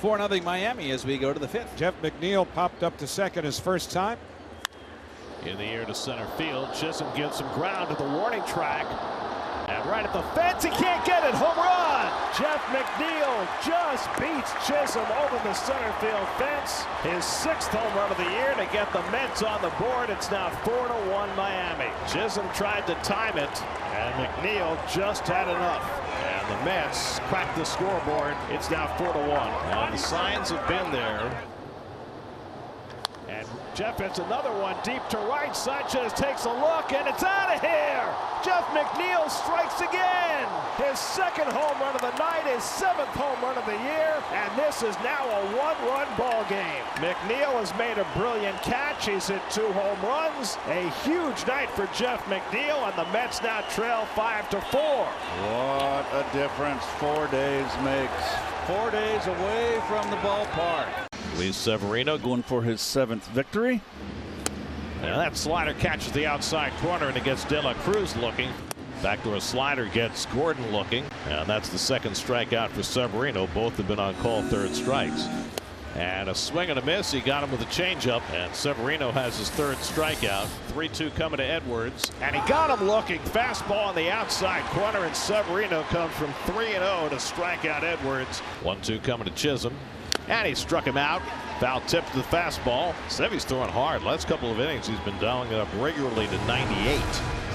4-0 Miami as we go to the 5th. Jeff McNeil popped up to second his first time. In the air to center field. Chisholm gives some ground to the warning track. And right at the fence, he can't get it. Home run! Jeff McNeil just beats Chisholm over the center field fence. His 6th home run of the year to get the Mets on the board. It's now 4-1 Miami. Chisholm tried to time it, and McNeil just had enough. And the Mets cracked the scoreboard. It's now 4-1. And the signs have been there. And Jeff hits another one deep to right. Sanchez takes a look, and it's out of here. Jeff McNeil strikes again. His 2nd home run of the night, his 7th home run of the year, and this is now a 1-run ball game. McNeil has made a brilliant catch. He's hit 2 home runs. A huge night for Jeff McNeil, and the Mets now trail 5-4. What a difference 4 days makes. 4 days away from the ballpark. Luis Severino going for his 7th victory. And that slider catches the outside corner, and it gets De La Cruz looking. Backdoor slider gets Gordon looking. And that's the 2nd strikeout for Severino. Both have been on call 3rd strikes. And a swing and a miss. He got him with a changeup. And Severino has his 3rd strikeout. 3-2 coming to Edwards. And he got him looking. Fastball on the outside corner. And Severino comes from 3-0 to strike out Edwards. 1-2 coming to Chisholm. And he struck him out. Foul tip to the fastball. Sevy's throwing hard. Last couple of innings, he's been dialing it up regularly to 98.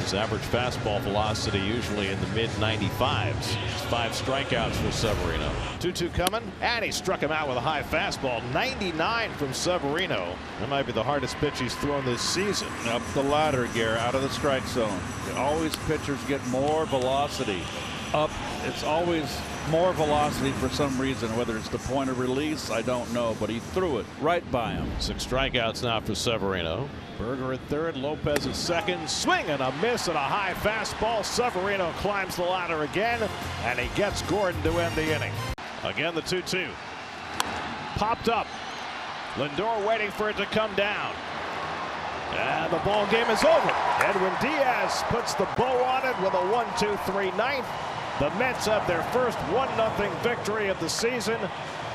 His average fastball velocity usually in the mid-95s. 5 strikeouts for Severino. 2-2 coming, and he struck him out with a high fastball. 99 from Severino. That might be the hardest pitch he's thrown this season. Up the ladder, Gare, out of the strike zone. Always pitchers get more velocity. Up, it's always more velocity for some reason. Whether it's the point of release, I don't know, but he threw it right by him. 6 strikeouts now for Severino. Berger at 3rd, Lopez at 2nd. Swing and a miss and a high fastball. Severino climbs the ladder again, and he gets Gordon to end the inning. Again, the 2-2. Popped up. Lindor waiting for it to come down. And the ball game is over. Edwin Diaz puts the bow on it with a 1-2-3 ninth. The Mets have their first 1-0 victory of the season,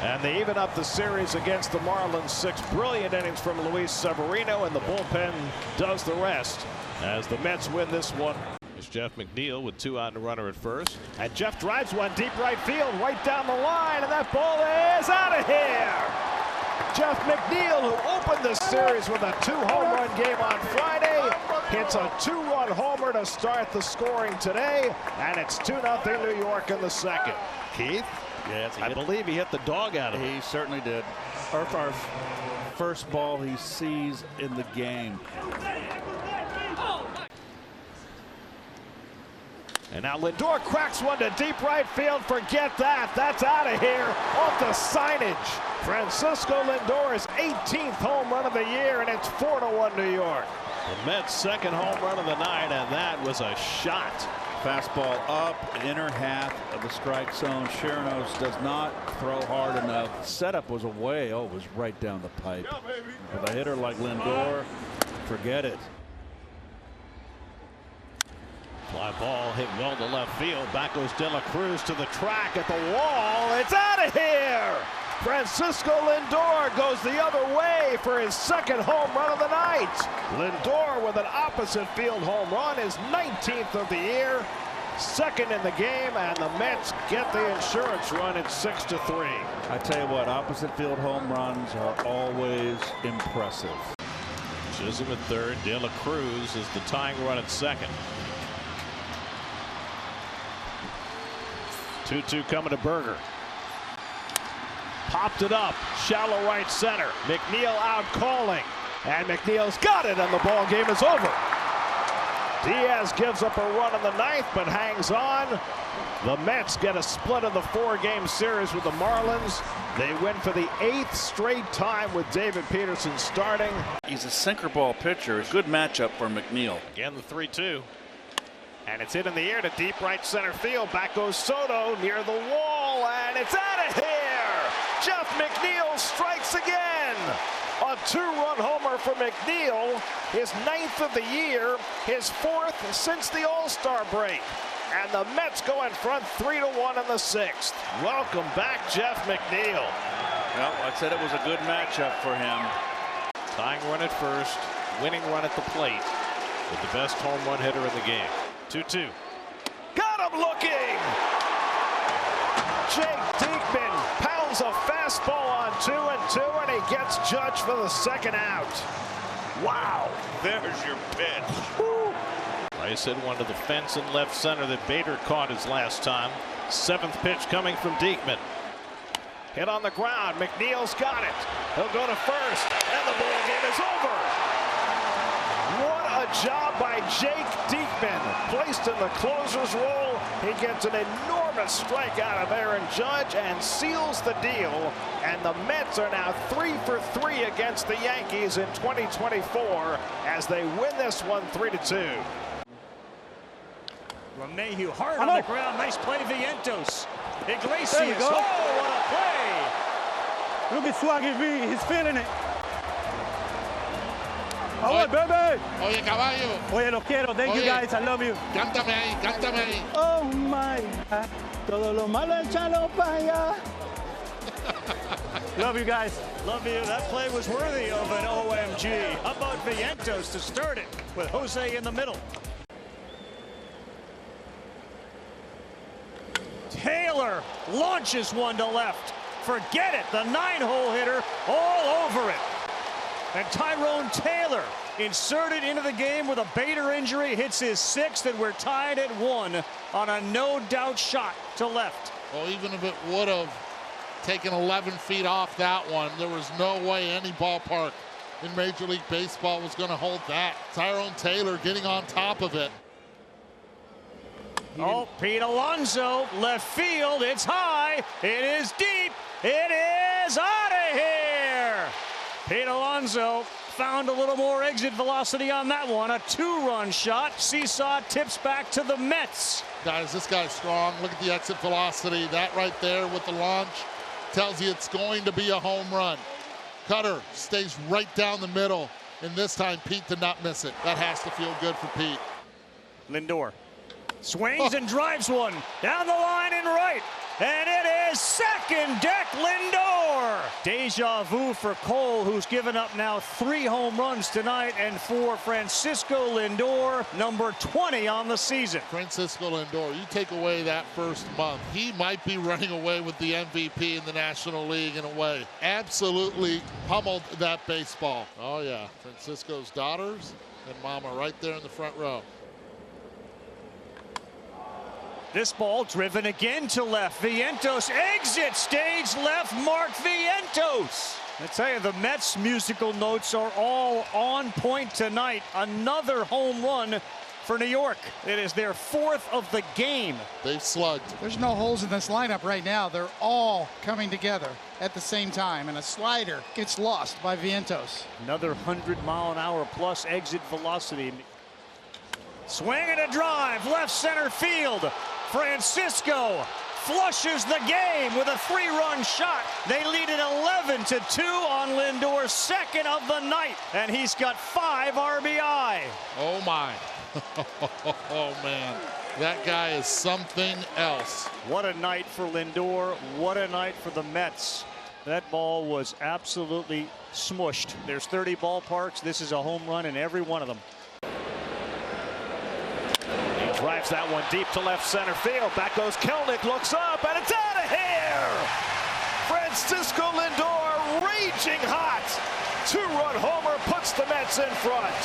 and they even up the series against the Marlins. 6 brilliant innings from Luis Severino, and the bullpen does the rest as the Mets win this one. It's Jeff McNeil with 2 out and a runner at first. And Jeff drives one deep right field, right down the line, and that ball is out of here. Jeff McNeil, who opened the series with a 2-home run game on Friday, hits a 2-run homer to start the scoring today, and it's 2-0 New York in the 2nd. Keith? Yes, I believe he hit the dog out of it. He certainly did. Our first ball he sees in the game. And now Lindor cracks one to deep right field. Forget that. That's out of here off the signage. Francisco Lindor's 18th home run of the year, and it's 4-1 New York. The Mets' 2nd home run of the night, and that was a shot. Fastball up, inner half of the strike zone. Srino does not throw hard enough. Setup was away. Oh, it was right down the pipe. With a hitter like Lindor, forget it. Fly ball hit well to left field. Back goes De La Cruz to the track at the wall. It's out of here. Francisco Lindor goes the other way for his 2nd home run of the night. Lindor with an opposite field home run, his 19th of the year, 2nd in the game, and the Mets get the insurance run at 6-3. I tell you what, opposite field home runs are always impressive. Chisholm at 3rd. De La Cruz is the tying run at 2nd. 2-2 coming to Berger. Popped it up, shallow right center. McNeil out calling, and McNeil's got it, and the ball game is over. Diaz gives up a run in the 9th, but hangs on. The Mets get a split of the 4-game series with the Marlins. They win for the 8th straight time with David Peterson starting. He's a sinker ball pitcher. A good matchup for McNeil. Again, the 3-2. And it's hit in the air to deep right center field. Back goes Soto near the wall, and it's out of here. Jeff McNeil strikes again. A 2-run homer for McNeil, his 9th of the year, his 4th since the All-Star break. And the Mets go in front 3-1 in the 6th. Welcome back, Jeff McNeil. Well, I said it was a good matchup for him. Tying run at first, winning run at the plate with the best home run hitter in the game. 2-2. Got him looking! Jake Diekman pounds a fastball on 2-2, and he gets Judge for the second out. Wow! There's your pitch. Woo. Rice hit one to the fence in left center that Bader caught his last time. Seventh pitch coming from Diekman. Hit on the ground. McNeil's got it. He'll go to first, and the ball game is over. What a job by Jake Diekman. Placed in the closer's role. He gets an enormous strikeout of Aaron Judge and seals the deal. And the Mets are now 3 for 3 against the Yankees in 2024 as they win this one 3-2. LeMahieu hard on the ground. Nice play, Vientos. Iglesias. Oh, what a play! Look at Swaggy V. He's feeling it. Oh, baby. Oye, caballo. Oye, los quiero. Thank you, guys. I love you. Cántame ahí, cántame ahí. Oh, my God. Todo lo malo echalo para allá. Love you, guys. Love you. That play was worthy of an OMG. How about Vientos to start it with Jose in the middle? Taylor launches one to left. Forget it. The 9-hole hitter all over it. And Tyrone Taylor inserted into the game with a Bader injury. Hits his 6th, and we're tied at 1 on a no-doubt shot to left. Well, even if it would have taken 11 feet off that one, there was no way any ballpark in Major League Baseball was going to hold that. Tyrone Taylor getting on top of it. Oh, Pete Alonso, left field. It's high. It is deep. It is out of here. Pete Alonso found a little more exit velocity on that one. A 2-run shot. Seesaw tips back to the Mets. Guys, this guy's strong. Look at the exit velocity. That right there with the launch tells you it's going to be a home run. Cutter stays right down the middle, and this time Pete did not miss it. That has to feel good for Pete. Lindor swings and drives one down the line and right. And it is second deck Lindor. Deja vu for Cole, who's given up now 3 home runs tonight, and for Francisco Lindor, number 20 on the season. Francisco Lindor, you take away that first month, he might be running away with the MVP in the National League in a way. Absolutely pummeled that baseball. Oh yeah, Francisco's daughters and mama right there in the front row. This ball driven again to left. Vientos exit stage left. Mark Vientos. I tell you, the Mets musical notes are all on point tonight. Another home run for New York. It is their 4th of the game. They've slugged. There's no holes in this lineup right now. They're all coming together at the same time, and a slider gets lost by Vientos. Another 100-mile-an-hour plus exit velocity. Swing and a drive, left center field. Francisco flushes the game with a 3-run shot. They lead it 11-2 on Lindor's 2nd of the night, and he's got 5 RBI. Oh my. Oh man, that guy is something else. What a night for Lindor. What a night for the Mets. That ball was absolutely smushed. There's 30 ballparks. This is a home run in every one of them. Drives that one deep to left center field. Back goes Kelnick, looks up, and it's out of here! Francisco Lindor raging hot. 2-run homer puts the Mets in front.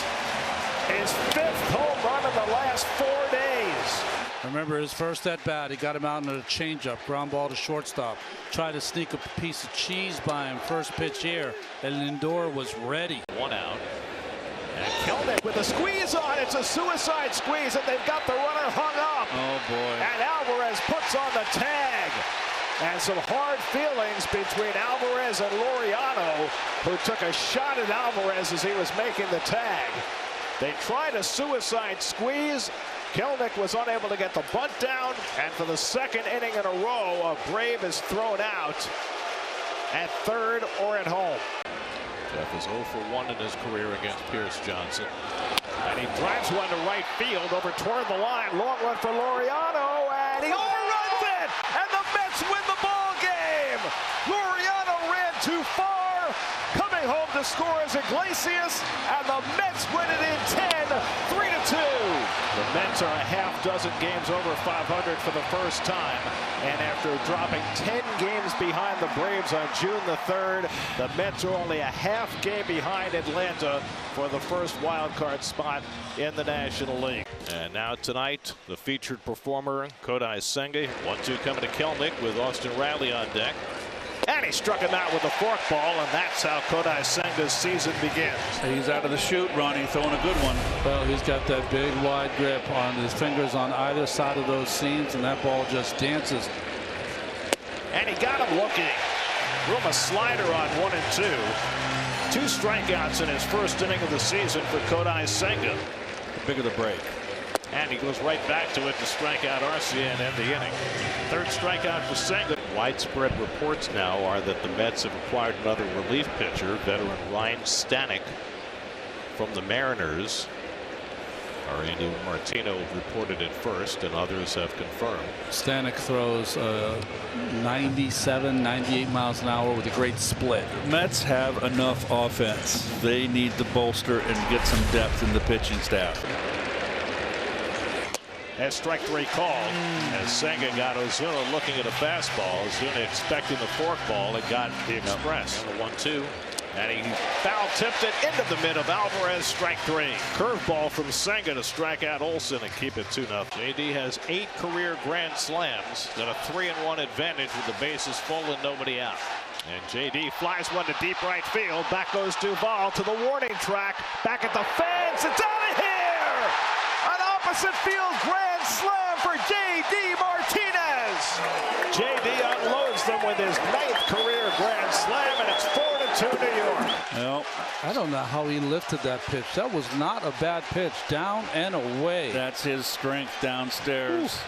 His 5th home run in the last 4 days. Remember his first at bat, he got him out in a changeup, ground ball to shortstop. Tried to sneak a piece of cheese by him first pitch here, and Lindor was ready. 1 out. And Kelnick with a squeeze on. It's a suicide squeeze, and they've got the runner hung up. Oh, boy. And Alvarez puts on the tag. And some hard feelings between Alvarez and Laureano, who took a shot at Alvarez as he was making the tag. They tried a suicide squeeze. Kelnick was unable to get the bunt down. And for the 2nd inning in a row, a Brave is thrown out at 3rd or at home. Jeff is 0 for 1 in his career against Pierce Johnson. And he drives one to right field over toward the line. Long run for Laureano, and he overruns it! And the Mets win the ball game! Laureano ran 2 to score is Iglesias, and the Mets win it in 10, 3-2. The Mets are a half dozen games over 500 for the first time, and after dropping 10 games behind the Braves on June the 3rd, the Mets are only a half game behind Atlanta for the first wild card spot in the National League. And now tonight, the featured performer, Kodai Senga. 1-2 coming to Kelnick with Austin Riley on deck. And he struck him out with a forkball, and that's how Kodai Senga's season begins. He's out of the chute, Ronnie, throwing a good one. Well, he's got that big wide grip on his fingers on either side of those seams, and that ball just dances. And he got him looking. Threw him a slider on 1 and 2. 2 strikeouts in his first inning of the season for Kodai Senga. The bigger the break. And he goes right back to it to strike out Arcia and end the inning. 3rd strikeout for Senga. Widespread reports now are that the Mets have acquired another relief pitcher, veteran Ryan Stanek from the Mariners. Andy Martino reported it first, and others have confirmed. Stanek throws 97, 98 miles an hour with a great split. Mets have enough offense. They need to bolster and get some depth in the pitching staff. As strike 3 called, as Senga got Ozuna looking at a fastball. Ozuna expecting the forkball and got the express. And the 1-2. And he foul tipped it into the mid of Alvarez, strike 3. Curveball from Senga to strike out Olsen and keep it 2-0. JD has 8 career grand slams, got a 3-1 advantage with the bases full and nobody out. And JD flies one to deep right field. Back goes Duvall to the warning track. Back at the fence. It's out of here! An opposite field grand slam for JD Martinez. JD unloads them with his 9th career grand slam, and it's 4-2 New York. Well, I don't know how he lifted that pitch. That was not a bad pitch. Down and away. that's his strength downstairs.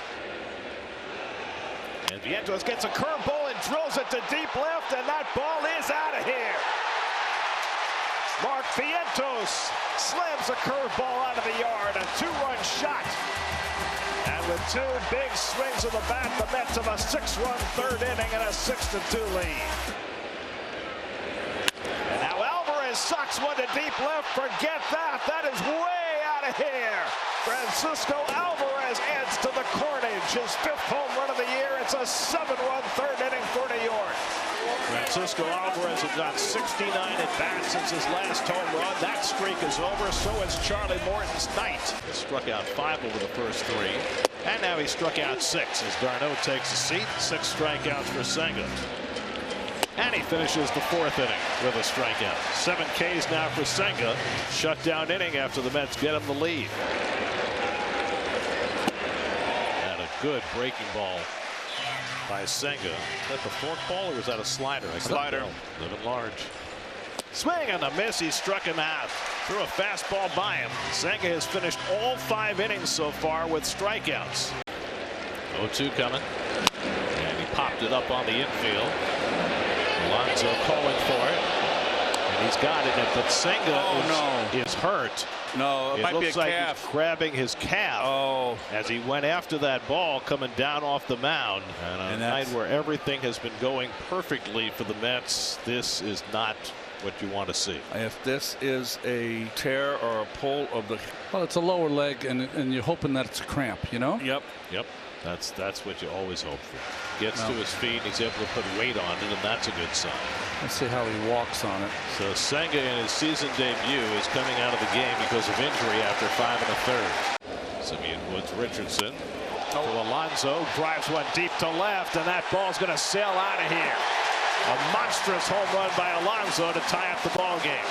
Ooh. And Vientos gets a curveball and drills it to deep left, and that ball is out of here. Mark Vientos slams a curveball out of the yard, a 2-run shot. And with 2 big swings of the bat, the Mets have a 6-run 3rd inning and a 6-2 lead. And now Alvarez sucks one to deep left. Forget that. That is way out of here. Francisco Alvarez adds to the carnage. His 5th home run of the year. It's a 7-run 3rd inning for New York. Francisco Alvarez has got 69 at bats since his last home run. That streak is over. So is Charlie Morton's night. He struck out 5 over the first 3. And now he struck out 6 as Darno takes a seat. 6 strikeouts for Senga. And he finishes the 4th inning with a strikeout. 7 Ks now for Senga. Shutdown inning after the Mets get him the lead. And a good breaking ball by Senga. Is that the forkball or was that a slider? Slider. Living large. Swing and a miss. He struck him out. Threw a fastball by him. Senga has finished all 5 innings so far with strikeouts. 0-2 coming. And he popped it up on the infield. Alonso calling for it. And he's got it. But Senga is hurt. No, it might be a looks like calf. he's grabbing his calf as he went after that ball coming down off the mound. And on a night where everything has been going perfectly for the Mets, this is not what you want to see. If this is a tear or a pull of the... Well, it's a lower leg, and you're hoping that it's a cramp, you know? Yep. That's what you always hope for. Gets to his feet, and he's able to put weight on it, and that's a good sign. Let's see how he walks on it. So Senga in his season debut is coming out of the game because of injury after 5 1/3. Simeon Woods Richardson to Alonso, drives one deep to left, and that ball's going to sail out of here. A monstrous home run by Alonso to tie up the ball game.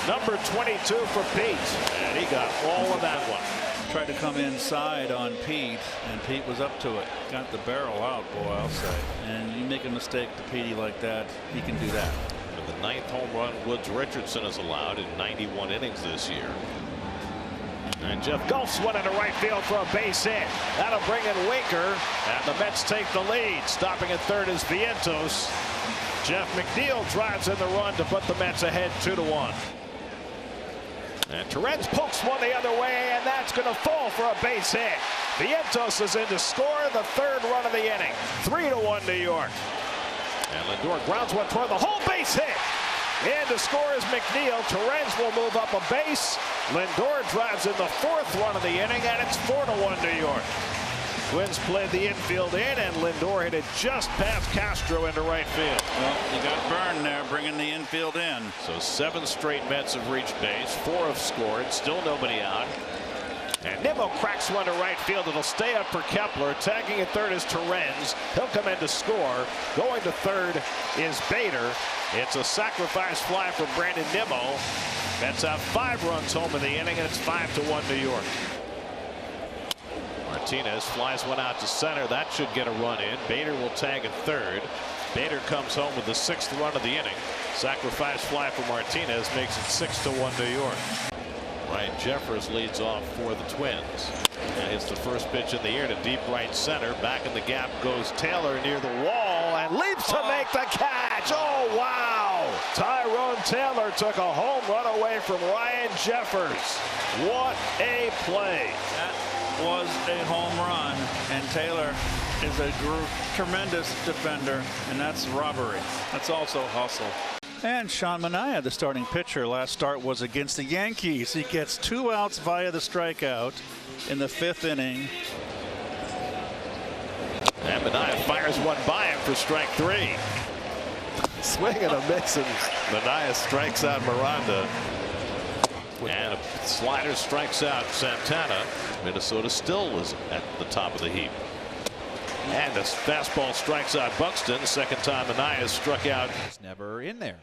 Number 22 for Pete, and he got all of that one. Tried to come inside on Pete, and Pete was up to it. Got the barrel out, boy, I'll say. And you make a mistake to Petey like that, he can do that. And the 9th home run Woods Richardson has allowed in 91 innings this year. And Jeff Golf's one into right field for a base hit. That'll bring in Waker, and the Mets take the lead. Stopping at 3rd is Vientos. Jeff McNeil drives in the run to put the Mets ahead 2-1. And Torrens pokes one the other way, and that's going to fall for a base hit. Vientos is in to score the 3rd run of the inning. 3-1 New York. And Lindor grounds one toward the home, base hit. In to score is McNeil. Torrens will move up a base. Lindor drives in the 4th run of the inning, and it's 4-1 New York. Twins played the infield in, and Lindor hit it just past Castro into right field. Well, you got Byrne there bringing the infield in. So 7 straight Mets have reached base. 4 have scored. Still nobody out. And Nimmo cracks one to right field. It'll stay up for Kepler. Tagging at third is Torrens. He'll come in to score. Going to third is Bader. It's a sacrifice fly from Brandon Nimmo. Mets have 5 runs home in the inning, and it's 5-1 New York. Martinez flies one out to center. That should get a run in. Bader will tag at third. Bader comes home with the 6th run of the inning. Sacrifice fly for Martinez makes it 6-1 New York. Ryan Jeffers leads off for the Twins. And hits the first pitch in the air to deep right center. Back in the gap goes Taylor near the wall and leaps to make the catch. Oh, wow. Tyrone Taylor took a home run away from Ryan Jeffers. What a play. That was a home run, and Taylor is a tremendous defender, and that's robbery. That's also hustle. And Sean Maniah, the starting pitcher, last start was against the Yankees. He gets 2 outs via the strikeout in the 5th inning. And Maniah fires one by him for strike 3. Swing and a miss, and Maniah strikes out Miranda. And a slider strikes out Santana. Minnesota still is at the top of the heap. And a fastball strikes out Buxton. 2nd time Maniah has struck out. He's never in there.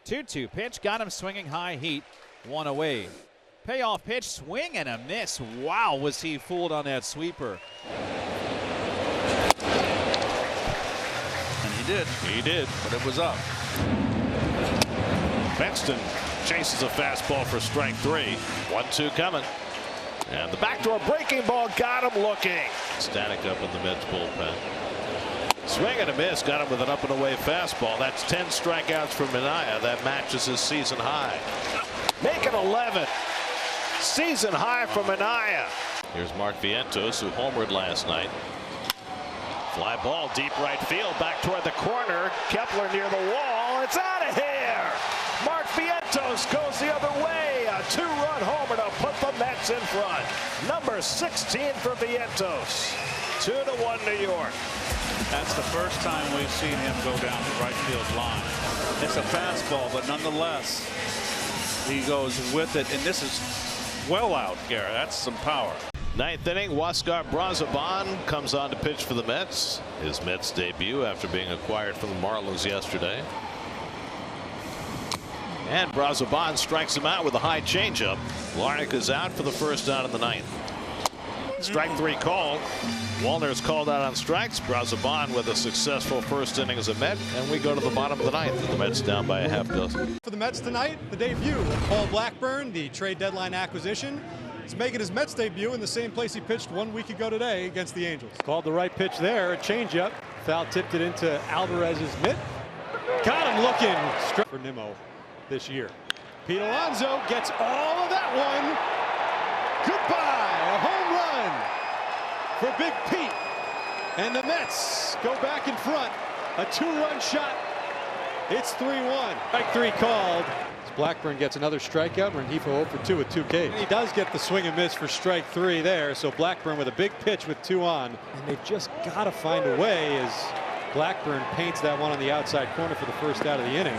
2-2 pitch, got him swinging high heat, 1 away. Payoff pitch, swing and a miss. Wow, was he fooled on that sweeper. And he did. He did. But it was up. Buxton chases a fastball for strike 3. 1-2 coming. And the backdoor breaking ball got him looking. Static up in the Mets bullpen. Swing and a miss, got him with an up and away fastball. That's 10 strikeouts for Maniah. That matches his season high. Make it 11. Season high for Maniah. Here's Mark Vientos, who homered last night. Fly ball deep right field, back toward the corner. Kepler near the wall. It's out of here. Mark Vientos goes the other way. A 2-run homer to put the Mets in front. Number 16 for Vientos. 2-1 New York. That's the first time we've seen him go down the right field line. It's a fastball, but nonetheless, he goes with it, and this is well out, Garrett. That's some power. 9th inning, Huascar Brazoban comes on to pitch for the Mets. His Mets debut after being acquired from the Marlins yesterday. And Brazoban strikes him out with a high changeup. Larnach is out for the first out of the 9th. Strike 3 called. Wallner's called out on strikes. Brazoban with a successful first inning as a Met, and we go to the bottom of the 9th. The Mets down by a half dozen. For the Mets tonight, the debut of Paul Blackburn, the trade deadline acquisition. He's making his Mets debut in the same place he pitched 1 week ago today against the Angels. Called the right pitch there, a changeup. Foul tipped it into Alvarez's mitt. Got him looking for Nimmo this year. Pete Alonso gets all of that one. Goodbye, a home run for Big Pete. And the Mets go back in front. A 2-run shot. It's 3-1. Strike 3 called. Blackburn gets another strikeout. Rengifo 0 for 2 with 2 Ks. He does get the swing and miss for strike 3 there. So Blackburn with a big pitch with 2 on. And they just got to find a way as Blackburn paints that one on the outside corner for the first out of the inning.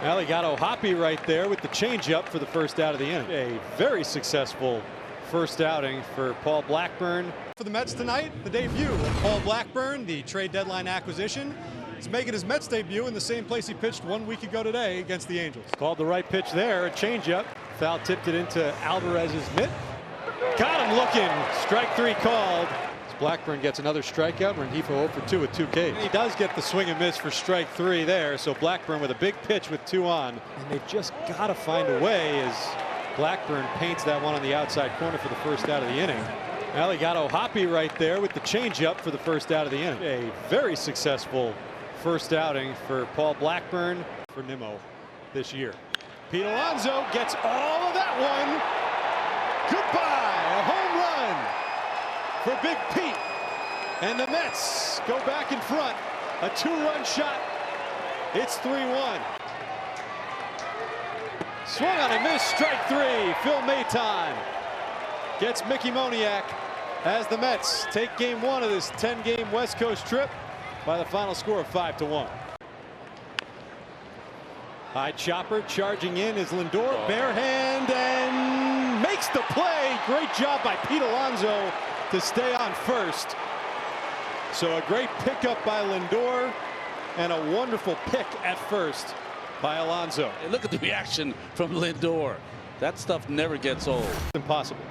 Well, he got O'Hoppe right there with the changeup for the first out of the inning. A very successful first outing for Paul Blackburn. For the Mets tonight, the debut of Paul Blackburn, the trade deadline acquisition. He's making his Mets debut in the same place he pitched 1 week ago today against the Angels. Called the right pitch there, a changeup. Foul tipped it into Alvarez's mitt. Got him looking. Strike 3 called. Blackburn gets another strikeout. Rengifo 0 for 2 with 2 Ks. He does get the swing and miss for strike 3 there. So Blackburn with a big pitch with 2 on. And they just got to find a way as Blackburn paints that one on the outside corner for the first out of the inning. Well, he got O'Hoppe right there with the changeup for the first out of the inning. A very successful first outing for Paul Blackburn for Nimmo this year. Pete Alonso gets all of that one. Goodbye, a home run for Big Pete. And the Mets go back in front. A 2-run shot. It's 3-1. Swung on and missed. Strike three. Phil Maton gets Mickey Moniak as the Mets take game one of this 10-game West Coast trip by the final score of 5-1. High chopper charging in is Lindor, bare hand, and makes the play. Great job by Pete Alonso to stay on first. So a great pickup by Lindor and a wonderful pick at first by Alonso. Hey, look at the reaction from Lindor. That stuff never gets old. Impossible.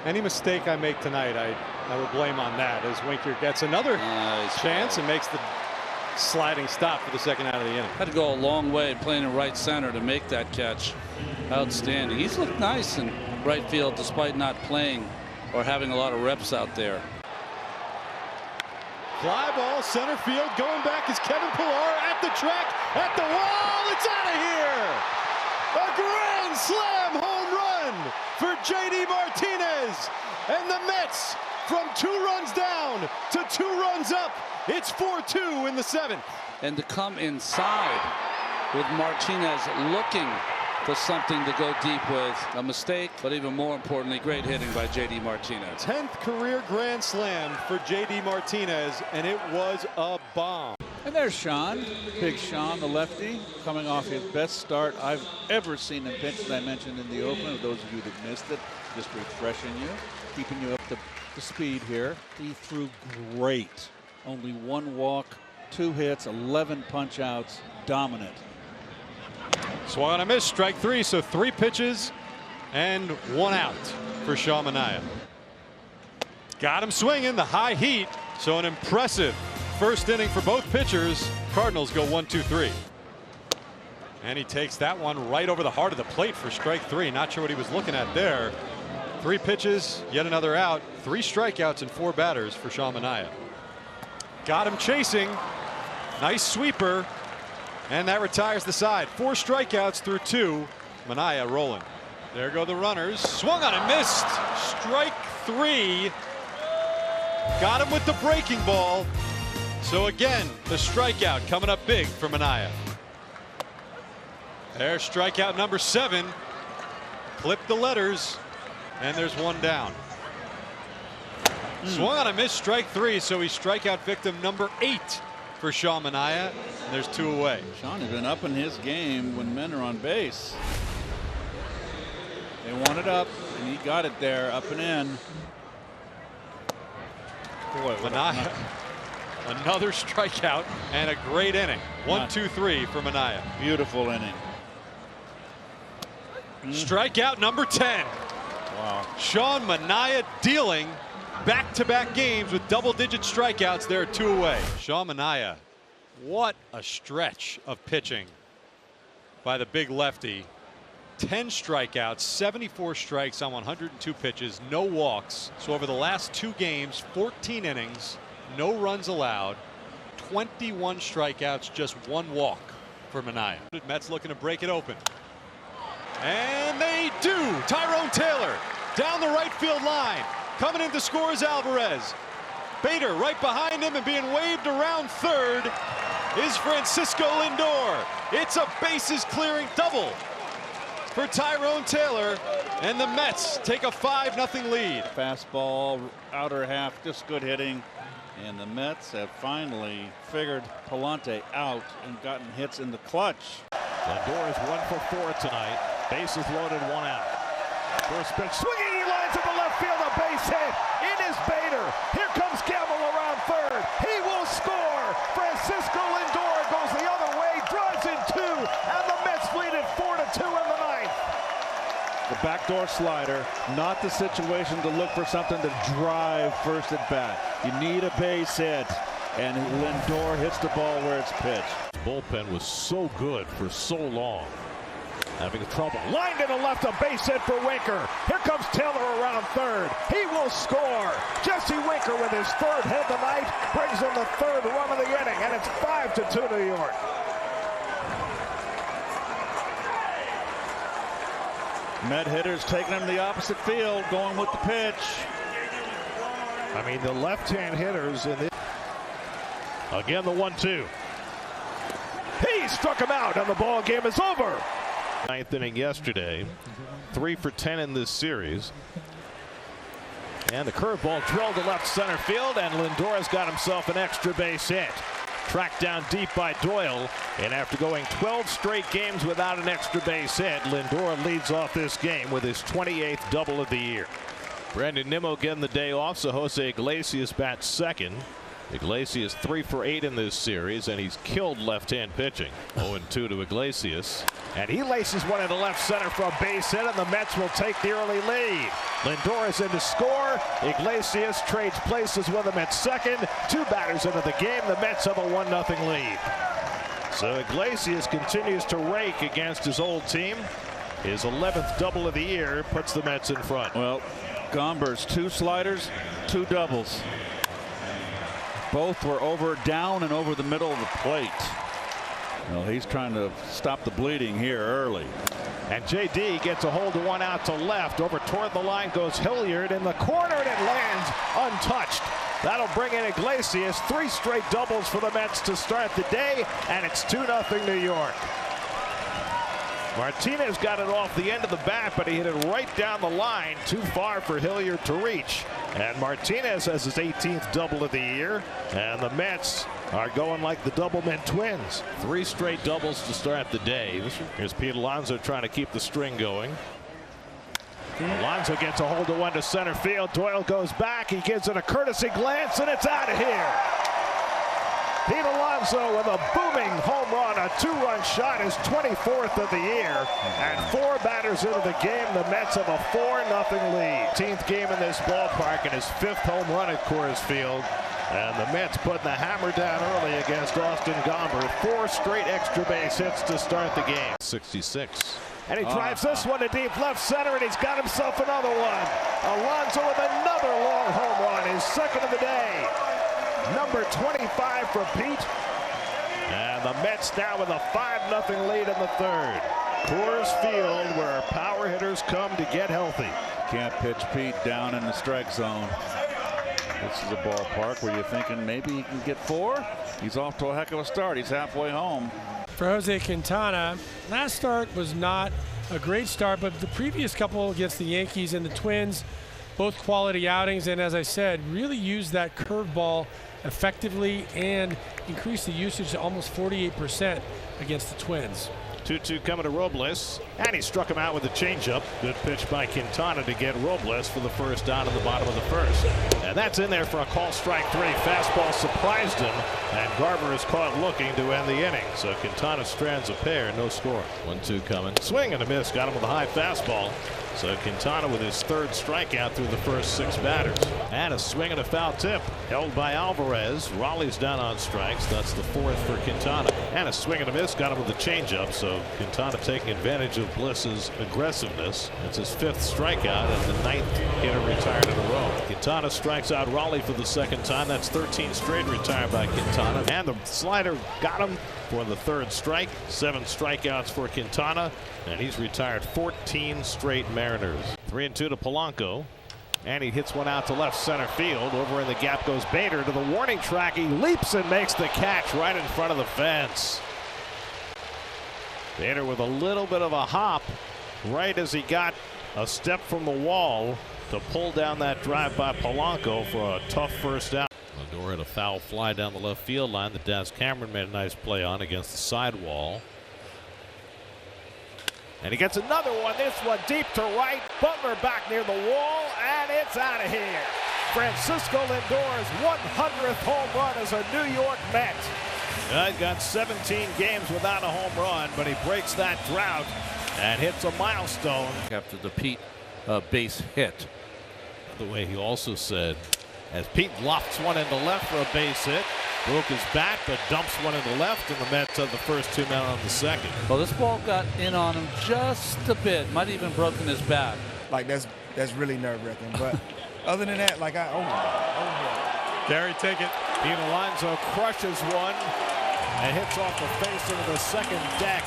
Any mistake I make tonight, I would blame on that, as Winker gets another chance and makes the sliding stop for the second out of the inning. Had to go a long way playing in right center to make that catch. Outstanding. He's looked nice in right field despite not playing or having a lot of reps out there. Fly ball, center field, going back is Kevin Pillar at the track, at the wall. It's out of here. A grand slam home run for J.D. Martinez. And the Mets, from 2 runs down to 2 runs up, it's 4-2 in the 7th. And to come inside with Martinez looking for something to go deep with. A mistake, but even more importantly, great hitting by J.D. Martinez. 10th career grand slam for J.D. Martinez, and it was a bomb. And there's Sean, Big Sean, the lefty, coming off his best start I've ever seen him pitch, as I mentioned in the opener. Those of you that missed it, just refreshing you, keeping you up to speed here. He threw great. Only 1 walk, 2 hits, 11 punch outs, dominant. Swung on a miss, strike 3, so 3 pitches and 1 out for Sean Maniah. Got him swinging, the high heat, so an impressive first inning for both pitchers. Cardinals go 1-2-3. And he takes that one right over the heart of the plate for strike 3. Not sure what he was looking at there. 3 pitches, yet another out, 3 strikeouts and 4 batters for Sean Maniah. Got him chasing, nice sweeper. And that retires the side. 4 strikeouts through 2. Maniah rolling. There go the runners. Swung on and missed. Strike 3. Got him with the breaking ball. So again, the strikeout coming up big for Maniah. There's strikeout number 7. Clip the letters. And there's 1 down. Swung on a miss, strike 3. So he's strikeout victim number 8 for Sean Maniah. And there's 2 away. Sean has been up in his game when men are on base. They want it up, and he got it there, up and in. Boy, Maniah, another strikeout and a great inning. 1-2-3 for Maniah. Beautiful inning. Strikeout number 10. Wow. Sean Maniah dealing back-to-back games with double-digit strikeouts. There are 2 away. Sean Maniah, what a stretch of pitching by the big lefty. 10 strikeouts, 74 strikes on 102 pitches, no walks. So over the last 2 games, 14 innings, no runs allowed, 21 strikeouts, just 1 walk for Maniah. Mets looking to break it open. And they do. Tyrone Taylor down the right field line. Coming in to score is Alvarez. Bader right behind him, and being waved around third is Francisco Lindor. It's a bases clearing double for Tyrone Taylor, and the Mets take a 5-0 lead. Fastball, outer half, just good hitting. And the Mets have finally figured Palante out and gotten hits in the clutch. Lindor is 1 for 4 tonight. Bases loaded, 1 out. First pitch swinging, he lines to the left field, a base hit. In is Bader. Here comes Gamble around third. He will score. Francisco Lindor goes the other way, drives in 2, and the Mets lead it 4-2 in the 9th. The backdoor slider, not the situation to look for something to drive first at bat. You need a base hit, and Lindor hits the ball where it's pitched. Bullpen was so good for so long. Having trouble. Line to the left, a base hit for Winker. Here comes Taylor around third. He will score. Jesse Winker with his 3rd hit tonight brings in the 3rd run of the inning, and it's 5-2 New York. Met hitters taking him to the opposite field, going with the pitch. I mean, the left-hand hitters in this. Again, the 1-2. He struck him out, and the ball game is over. Ninth inning yesterday. 3 for 10 in this series. And the curveball drilled to left center field, and Lindor has got himself an extra base hit. Tracked down deep by Doyle, and after going 12 straight games without an extra base hit, Lindor leads off this game with his 28th double of the year. Brandon Nimmo getting the day off, so Jose Iglesias bats second. Iglesias 3 for 8 in this series, and he's killed left-hand pitching. 0-2 to Iglesias. And he laces one into left center for a base hit, and the Mets will take the early lead. Lindor is in to score. Iglesias trades places with him at second. 2 batters into the game. The Mets have a 1-0 lead. So Iglesias continues to rake against his old team. His 11th double of the year puts the Mets in front. Well, Gomber's 2 sliders, 2 doubles. Both were down and over the middle of the plate. Well, he's trying to stop the bleeding here early. And JD gets a hold of one out to left. Over toward the line goes Hilliard in the corner, and it lands untouched. That'll bring in Iglesias. 3 straight doubles for the Mets to start the day, and it's 2-0 New York. Martinez got it off the end of the bat, but he hit it right down the line, too far for Hilliard to reach. And Martinez has his 18th double of the year, and the Mets are going like the Doublemint twins. 3 straight doubles to start the day. Here's Pete Alonso trying to keep the string going. Alonso gets a hold of one to center field. Doyle goes back. He gives it a courtesy glance, and it's out of here. Pete Alonso with a booming home run, a 2-run shot, his 24th of the year, and 4 batters into the game. The Mets have a 4-0 lead. 18th game in this ballpark and his 5th home run at Coors Field. And the Mets putting the hammer down early against Austin Gomber. 4 straight extra base hits to start the game. 66. And he drives this one to deep left center, and he's got himself another one. Alonso with another long home run, his 2nd of the day. Number 25 for Pete. And the Mets now with a 5-0 lead in the 3rd. Coors Field, where power hitters come to get healthy. Can't pitch Pete down in the strike zone. This is a ballpark where you're thinking maybe he can get 4. He's off to a heck of a start. He's halfway home. For Jose Quintana, last start was not a great start, but the previous couple against the Yankees and the Twins, both quality outings, and as I said, really used that curveball effectively and increased the usage to almost 48% against the Twins. 2-2 coming to Robles, and he struck him out with a changeup. Good pitch by Quintana to get Robles for the first out of the bottom of the 1st. And that's in there for a call strike 3. Fastball surprised him, and Garver is caught looking to end the inning. So Quintana strands a pair, no score. 1-2 coming. Swing and a miss, got him with a high fastball. So Quintana with his 3rd strikeout through the first 6 batters. And a swing and a foul tip held by Alvarez. Raleigh's down on strikes. That's the 4th for Quintana. And a swing and a miss, got him with a changeup. So Quintana taking advantage of Bliss's aggressiveness. It's his 5th strikeout and the 9th hitter retired in a row. Quintana strikes out Raleigh for the 2nd time. That's 13 straight retired by Quintana. And the slider got him for the 3rd strike. 7 strikeouts for Quintana, and he's retired 14 straight Mariners. 3-2 to Polanco, and he hits one out to left center field. Over in the gap goes Bader to the warning track. He leaps and makes the catch right in front of the fence. Bader with a little bit of a hop right as he got a step from the wall to pull down that drive by Polanco for a tough first out. Lindor had a foul fly down the left field line that Daz Cameron made a nice play on against the sidewall. And he gets another one, this one deep to right. Butler back near the wall, and it's out of here. Francisco Lindor's 100th home run as a New York Met. Got 17 games without a home run, but he breaks that drought and hits a milestone. After the Pete base hit. The way he also said, as Pete lofts one into left for a base hit, broke his bat, but dumps one into left, and the Mets have the first 2 men on the 2nd. Well, this ball got in on him just a bit. Might have even broken his bat. Like, that's really nerve-wracking. But other than that, like, Gary, take it. Pete Alonso crushes one and hits off the face into the 2nd deck.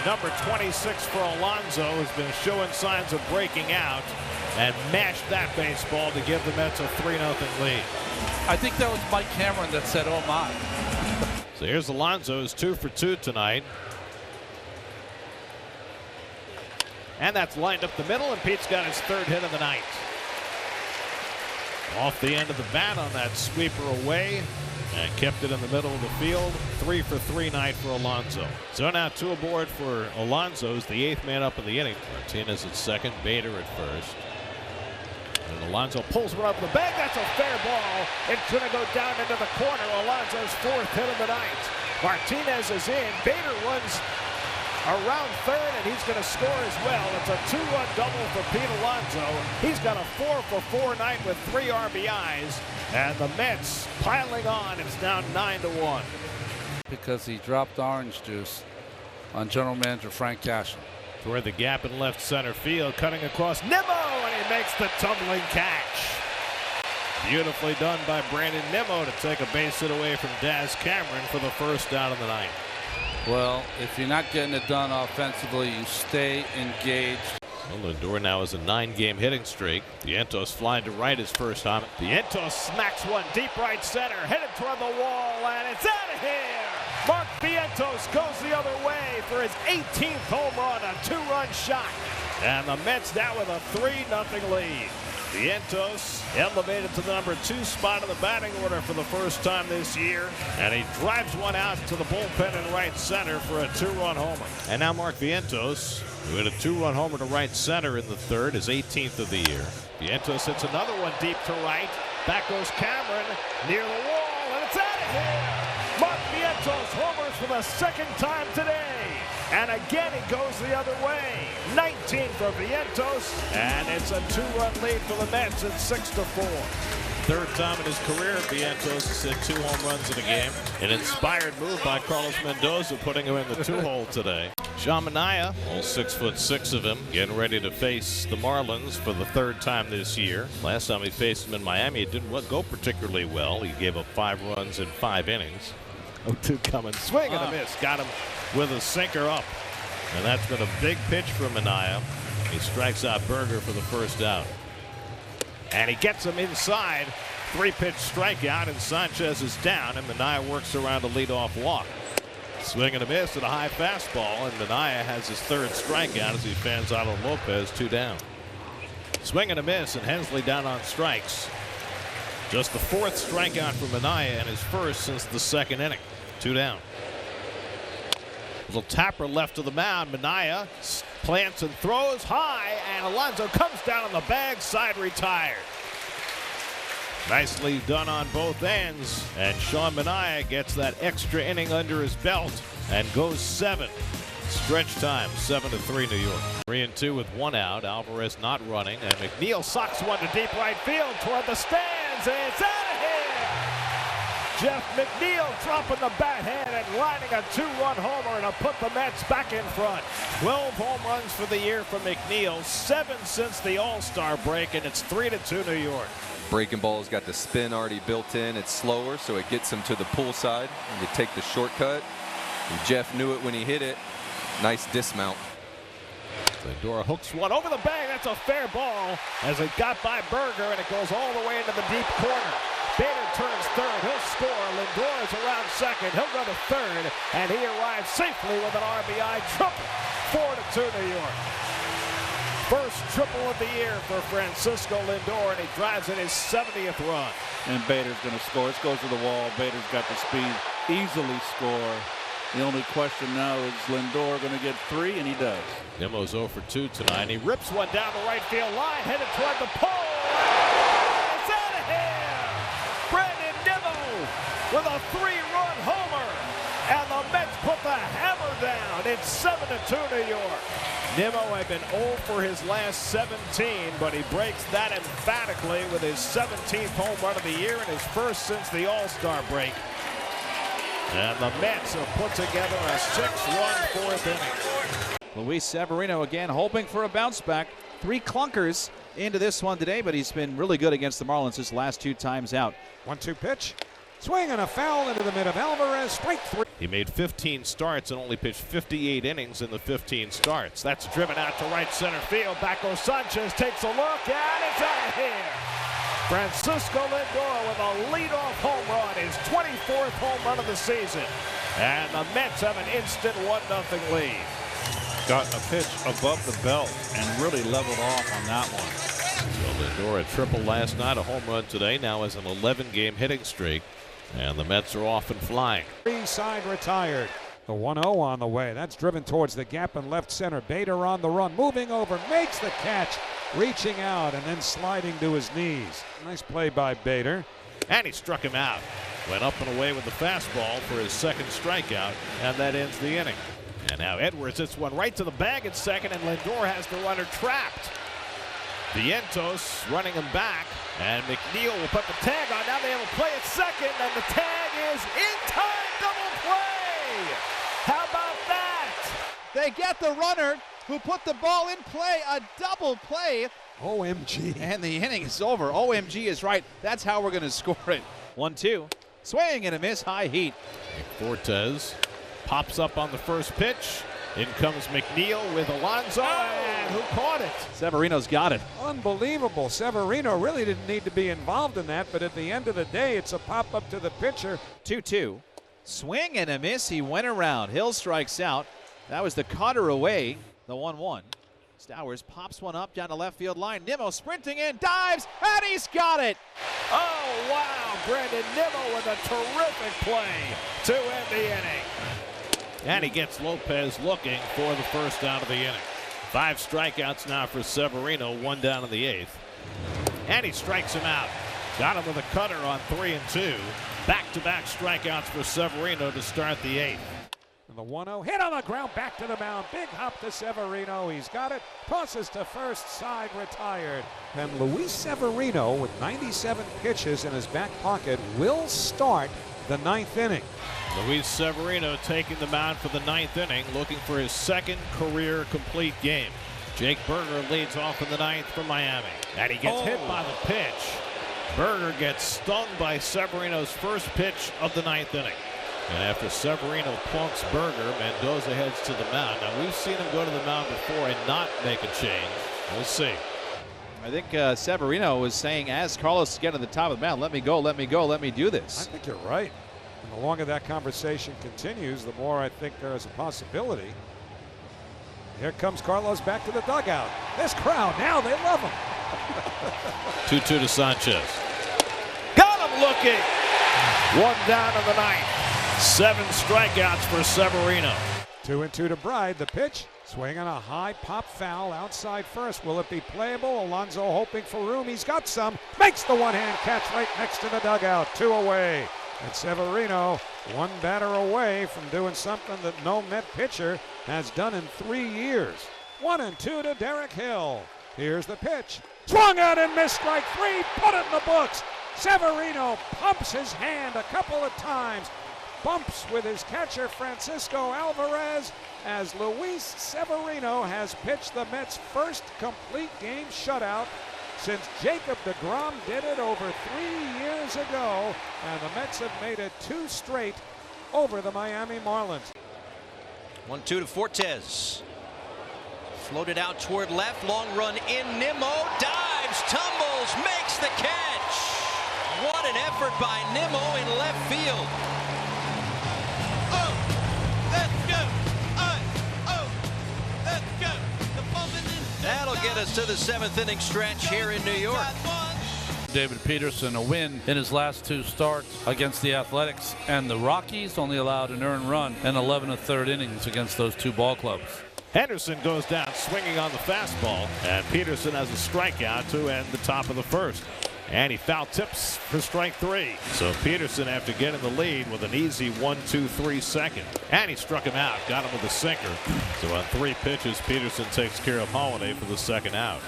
Number 26 for Alonso has been showing signs of breaking out and mashed that baseball to give the Mets a 3-0 lead. I think that was Mike Cameron that said, "Oh my." So here's Alonso, who's 2 for 2 tonight. And that's lined up the middle, and Pete's got his 3rd hit of the night. Off the end of the bat on that sweeper away, and kept it in the middle of the field. 3 for 3 night for Alonso. So now 2 aboard for Alonso, who's the 8th man up in the inning. Martinez at second, Bader at first. And Alonso pulls one over the bag. That's a fair ball. It's going to go down into the corner. Alonso's 4th hit of the night. Martinez is in. Bader runs around third, and he's going to score as well. It's a 2-run double for Pete Alonso. He's got a 4 for 4 night with 3 RBIs. And the Mets piling on. It's now 9-1. Because he dropped orange juice on general manager Frank Castle. Toward the gap in left center field, cutting across Nimmo, And he makes the tumbling catch. beautifully done by Brandon Nimmo to take a base hit away from Daz Cameron for the 1st out of the night. Well, if you're not getting it done offensively, you stay engaged. Well, Lindor now has a 9-game hitting streak. Vientos flying to right his first time. Vientos smacks one deep right center, headed toward the wall, and it's out of here. Mark Vientos goes the other way for his 18th home run, a 2-run shot. And the Mets now with a 3-0 lead. Vientos elevated to the number 2 spot in the batting order for the first time this year. And he drives one out to the bullpen in right center for a 2-run homer. And now Mark Vientos, who hit a 2-run homer to right center in the 3rd, his 18th of the year. Vientos hits another one deep to right. Back goes Cameron near the wall, and it's out of here. Mark Vientos homers for the 2nd time today. And again, he goes the other way. 19 for Vientos, and it's a 2-run lead for the Mets at 6-4. 3rd time in his career, Vientos has hit 2 home runs in a game. An inspired move by Carlos Mendoza, putting him in the 2-hole today. Sean Maniah, all 6'6" of him, getting ready to face the Marlins for the 3rd time this year. Last time he faced them in Miami, it didn't go particularly well. He gave up 5 runs in 5 innings. 0-2 coming, swing and a miss. Got him with a sinker up. And that's been a big pitch for Maniah. He strikes out Berger for the 1st out. And he gets him inside. 3-pitch strikeout, and Sanchez is down, and Maniah works around a leadoff walk. Swing and a miss at a high fastball, and Maniah has his 3rd strikeout as he fans out on Lopez, 2 down. Swing and a miss, and Hensley down on strikes. Just the 4th strikeout for Maniah, and his 1st since the 2nd inning. 2 down. Little tapper left to the mound. Maniah plants and throws high, and Alonso comes down on the bag, side retired. Nicely done on both ends, and Sean Maniah gets that extra inning under his belt and goes 7. Stretch time, 7-3 New York. 3-2 with 1 out. Alvarez not running, and McNeil Socks one to deep right field toward the stands, and it's out of here. Jeff McNeil dropping the bat hand and lining a 2-run homer to put the Mets back in front. 12 home runs for the year for McNeil, 7 since the All-Star break, and it's 3-2 New York. Breaking ball's got the spin already built in. It's slower, so it gets him to the pull side. And you take the shortcut. And Jeff knew it when he hit it. Nice dismount. Lindor hooks one over the bag. That's a fair ball as it got by Berger, and it goes all the way into the deep corner. Bader turns third. He'll score. Lindor is around second. He'll go to third, and he arrives safely with an RBI triple. 4-2 New York. First triple of the year for Francisco Lindor, and he drives in his 70th run. And Bader's going to score. This goes to the wall. Bader's got the speed. Easily score. The only question now is Lindor going to get 3, and he does. Nimmo's 0 for 2 tonight. And he rips one down the right field line, headed toward the pole. It's out of here! Brandon Nimmo with a 3-run homer. And the Mets put the hammer down. It's 7-2 New York. Nimmo had been 0 for his last 17, but he breaks that emphatically with his 17th home run of the year and his 1st since the All-Star break. And the Mets have put together a 6-run 4th inning. Luis Severino again hoping for a bounce back. 3 clunkers into this one today, but he's been really good against the Marlins his last 2 times out. 1-2 pitch. Swing and a foul into the mid of Alvarez. Strike 3. He made 15 starts and only pitched 58 innings in the 15 starts. That's driven out to right center field. Back goes Sanchez, takes a look, and it's out of here. Francisco Lindor with a leadoff home run, his 24th home run of the season. And the Mets have an instant 1-0 lead. Got a pitch above the belt and really leveled off on that one. So Lindor a triple last night, a home run today, now has an 11-game hitting streak. And the Mets are off and flying. Side retired. The 1-0 on the way. That's driven towards the gap in left center. Bader on the run, moving over, makes the catch, reaching out and then sliding to his knees. Nice play by Bader. And he struck him out. Went up and away with the fastball for his second strikeout, and that ends the inning. And now Edwards hits one right to the bag at second, and Lindor has the runner trapped. Vientos running him back, and McNeil will put the tag on. Now they have a play at second, and the tag is in time. Double play! How about that? They get the runner who put the ball in play. A double play. OMG. And the inning is over. OMG is right. That's how we're going to score it. 1-2. Swing and a miss. High heat. Fortes pops up on the first pitch. In comes McNeil with Alonso, and who caught it? Severino's got it. Unbelievable. Severino really didn't need to be involved in that, but at the end of the day, it's a pop-up to the pitcher. 2-2. Swing and a miss. He went around. Hill strikes out. That was the cutter away. The 1-1. Stowers pops one up down the left field line. Nimmo sprinting in, dives, and he's got it. Oh, wow. Brandon Nimmo with a terrific play to end the inning. And he gets Lopez looking for the first out of the inning. 5 strikeouts now for Severino, 1 down in the 8th. And he strikes him out. Got him with a cutter on 3 and 2. Back-to-back strikeouts for Severino to start the 8th. And the 1-0 hit on the ground, back to the mound. Big hop to Severino. He's got it. Tosses to first, side retired. And Luis Severino, with 97 pitches in his back pocket, will start the 9th inning. Luis Severino taking the mound for the 9th inning, looking for his second career complete game. Jake Burger leads off in the 9th for Miami. And he gets hit by the pitch. Burger gets stung by Severino's first pitch of the 9th inning. And after Severino plunks Burger, Mendoza heads to the mound. Now, we've seen him go to the mound before and not make a change. We'll see. I think Severino was saying, as Carlos is getting to the top of the mound, let me go, let me go, let me do this. I think you're right. And the longer that conversation continues, the more I think there is a possibility. Here comes Carlos back to the dugout. This crowd, now they love him. 2-2 to Sanchez. Got him looking. 1 down in the 9th. 7 strikeouts for Severino. 2-2 to Bride. The pitch. Swing on a high pop foul outside first. Will it be playable? Alonso hoping for room. He's got some. Makes the one-hand catch right next to the dugout. 2 away. And Severino, 1 batter away from doing something that no Met pitcher has done in 3 years. 1-2 to Derek Hill. Here's the pitch. Swung out and missed. Strike 3. Put it in the books. Severino pumps his hand a couple of times. Bumps with his catcher Francisco Alvarez as Luis Severino has pitched the Mets' first complete game shutout since Jacob deGrom did it over 3 years ago, and the Mets have made it 2 straight over the Miami Marlins. 1-2 to Fortes. Floated out toward left, long run in. Nimmo dives, tumbles, makes the catch. What an effort by Nimmo in left field. That'll get us to the 7th inning stretch here in New York. David Peterson, a win in his last 2 starts against the Athletics and the Rockies, only allowed an earned run in 11 1/3 innings against those 2 ball clubs. Henderson goes down swinging on the fastball, and Peterson has a strikeout to end the top of the 1st. And he foul tips for strike 3. So Peterson, after getting the lead with an easy 1-2-3 second. And he struck him out, got him with a sinker. So on 3 pitches, Peterson takes care of Holiday for the second out.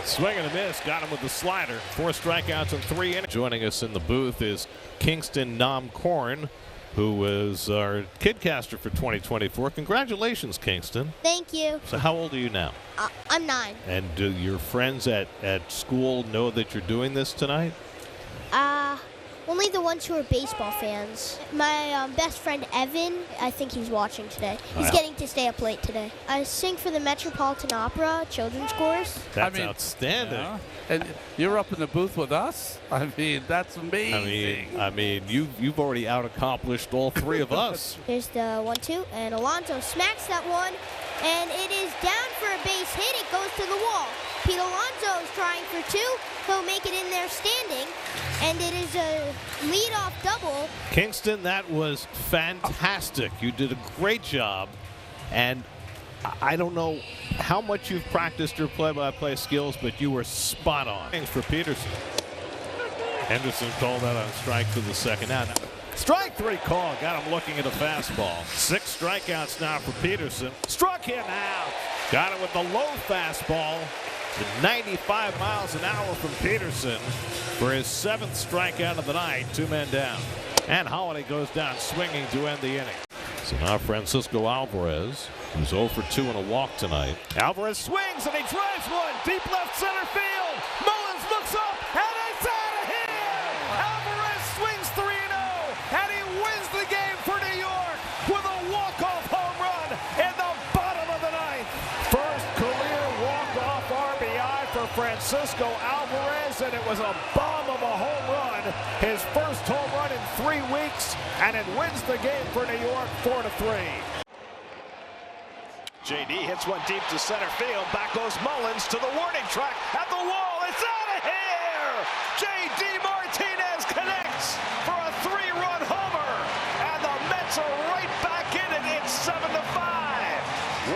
Swing and a miss, got him with the slider. 4 strikeouts in 3 innings. Joining us in the booth is Kingston Namcorn, who is our kidcaster for 2024. Congratulations, Kingston. Thank you. So how old are you now? I'm 9. And do your friends at school know that you're doing this tonight? Well, Only the ones who are baseball fans. My best friend Evan, I think he's watching today. He's getting to stay up late today. I sing for the Metropolitan Opera children's chorus. That's outstanding. Yeah. And you're up in the booth with us? I mean, that's amazing. I mean, you've already out-accomplished all three of us. Here's the 1-2, and Alonso smacks that one, and it is down for a base hit. It goes to the wall. Pete Alonso is trying for two. He'll make it in there standing, and it is a leadoff double. Kingston, that was fantastic. You did a great job, and I don't know how much you've practiced your play-by-play skills, but you were spot on. Thanks for Peterson. Henderson called that on strike for the second out. Strike three call, got him looking at a fastball. 6 strikeouts now for Peterson. Struck him out. Got it with the low fastball. 95 miles an hour from Peterson for his 7th strikeout of the night. 2 men down. And Holiday goes down swinging to end the inning. So now Francisco Alvarez, who's 0 for 2 in a walk tonight. Alvarez swings and he drives one deep left center field. Mullins looks up and it's out of here. Alvarez swings 3-0 and he wins the game for New York with a walk-off home run in the bottom of the 9th. First career walk-off RBI for Francisco Alvarez, and it was a bomb of a home run. His first home run in 3 weeks, and it wins the game for New York 4-3. JD hits one deep to center field. Back goes Mullins to the warning track at the wall. It's out of here! JD Martinez connects for a 3-run homer, and the Mets are right back in it. It's 7-5.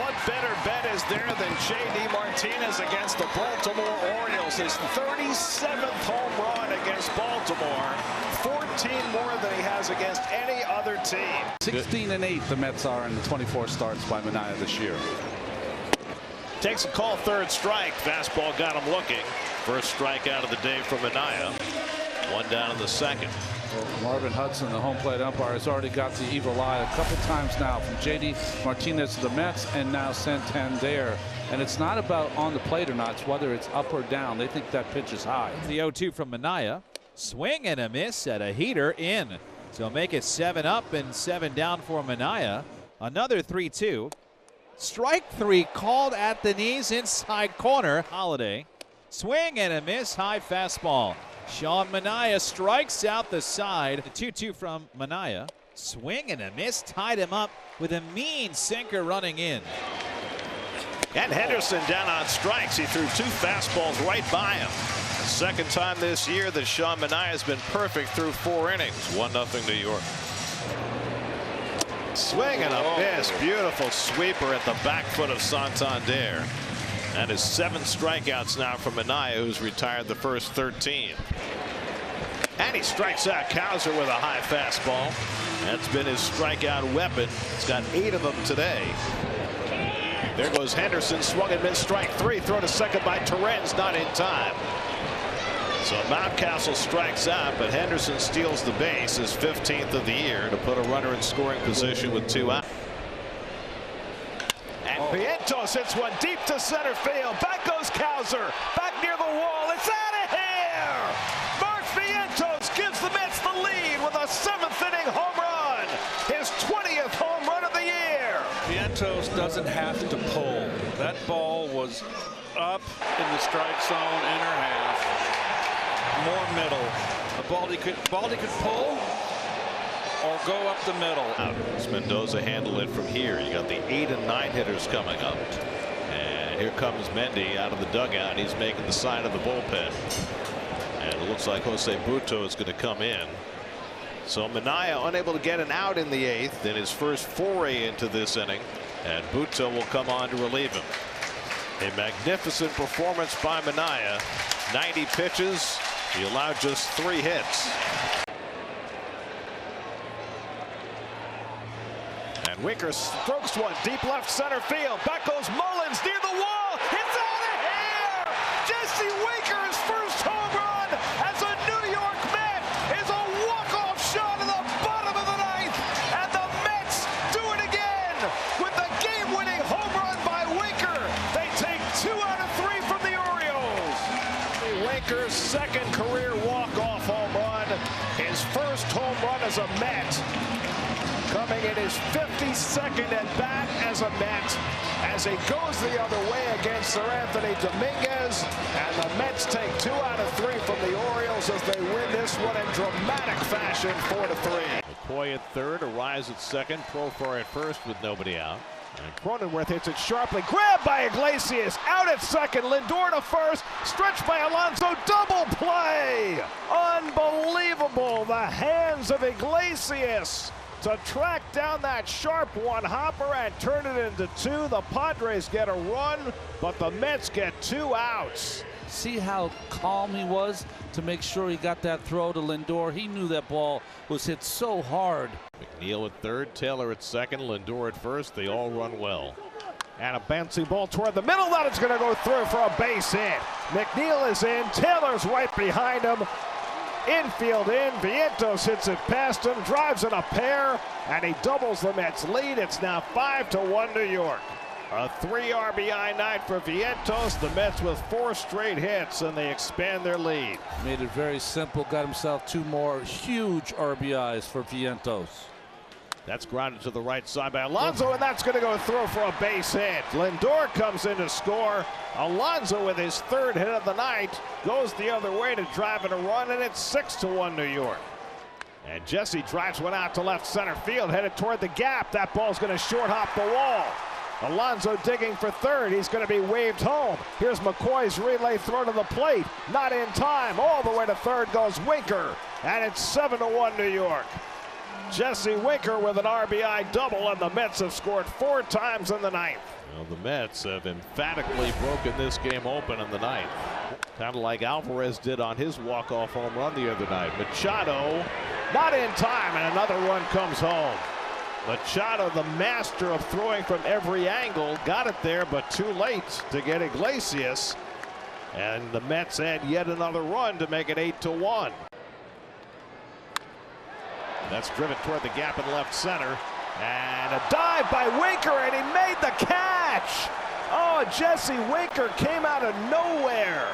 What better bet is there than JD Martinez against the Baltimore Orioles? His 37th home run against Baltimore. 14 more than he has against any other team. 16-8 the Mets are in the 24 starts by Maniah this year. Takes a call, 3rd strike. Fastball got him looking. First strikeout of the day from Maniah. 1 down in the 2nd. Well, Marvin Hudson, the home plate umpire, has already got the evil eye a couple times now from JD Martinez to the Mets and now Santander. And it's not about on the plate or not, it's whether it's up or down. They think that pitch is high. The 0-2 from Maniah. Swing and a miss at a heater in. So make it 7 up and 7 down for Maniah. Another 3-2. Strike 3 called at the knees inside corner. Holiday. Swing and a miss. High fastball. Sean Maniah strikes out the side. The 2-2 from Maniah. Swing and a miss. Tied him up with a mean sinker running in. And Henderson down on strikes. He threw 2 fastballs right by him. Second time this year that Sean Maniah has been perfect through 4 innings. 1-0 New York. Swing and a miss. Beautiful sweeper at the back foot of Santander. And his 7 strikeouts now from Maniah, who's retired the first 13. And he strikes out Kowser with a high fastball. That's been his strikeout weapon. He's got 8 of them today. There goes Henderson, swung and missed, strike 3. Throw to second by Torrens, not in time. So Mountcastle strikes out, but Henderson steals the base, his 15th of the year, to put a runner in scoring position with 2 out. And Vientos hits one deep to center field. Back goes Kowser. Back near the wall. It's out of here! Mark Vientos gives the Mets the lead with a 7th inning home run. His 20th home run of the year. Vientos doesn't have to pull. That ball was up in the strike zone, inner half. More middle. Baldy could pull or go up the middle. Does Mendoza handle it from here? You got the 8 and 9 hitters coming up. And here comes Mendy out of the dugout. He's making the sign of the bullpen. And it looks like Jose Butto is going to come in. So Maniah unable to get an out in the 8th in his first foray into this inning. And Butto will come on to relieve him. A magnificent performance by Maniah. 90 pitches. He allowed just 3 hits. And Winker strokes one deep left center field. Back goes Mullins near the wall. It's out of here! Jesse Winker's first home run as a New York Met is a walk-off shot in the bottom of the 9th. And the Mets do it again with the game-winning home run by Winker. They take 2 out of 3 from the Orioles. Winker's 2nd career walk-off home run. His first as a Met, coming in his 52nd at bat as a Met, as he goes the other way against Sir Anthony Dominguez, and the Mets take 2 out of 3 from the Orioles as they win this one in dramatic fashion, 4-3. McCoy at third, Arise at second, Profar at first with nobody out. And Cronenworth hits it sharply, grabbed by Iglesias, out at second, Lindor to first, stretched by Alonso, double play! Unbelievable, the hands of Iglesias to track down that sharp one-hopper and turn it into 2. The Padres get a run, but the Mets get 2 outs. See how calm he was to make sure he got that throw to Lindor. He knew that ball was hit so hard. McNeil at third, Taylor at second, Lindor at first. They all run well. And a bouncing ball toward the middle. That is going to go through for a base hit. McNeil is in. Taylor's right behind him. Infield in. Vientos hits it past him, drives in a pair, and he doubles the Mets' lead. It's now 5-1 New York. A 3 RBI night for Vientos. The Mets with 4 straight hits, and they expand their lead. Made it very simple. Got himself 2 more huge RBIs for Vientos. That's grounded to the right side by Alonso, and that's going to go through for a base hit. Lindor comes in to score. Alonso with his 3rd hit of the night goes the other way to drive in a run, and it's 6-1 New York. And Jesse drives one out to left center field, headed toward the gap. That ball's going to short hop the wall. Alonso digging for 3rd. He's going to be waved home. Here's McCoy's relay throw to the plate. Not in time. All the way to 3rd goes Winker. And it's 7-1 New York. Jesse Winker with an RBI double, and the Mets have scored 4 times in the 9th. Well, the Mets have emphatically broken this game open in the 9th. Kind of like Alvarez did on his walk-off home run the other night. Machado not in time, and another run comes home. Machado, the master of throwing from every angle, got it there, but too late to get Iglesias. And the Mets add yet another run to make it 8-1. That's driven toward the gap in left center. And a dive by Winker, and he made the catch. Oh, Jesse Winker came out of nowhere.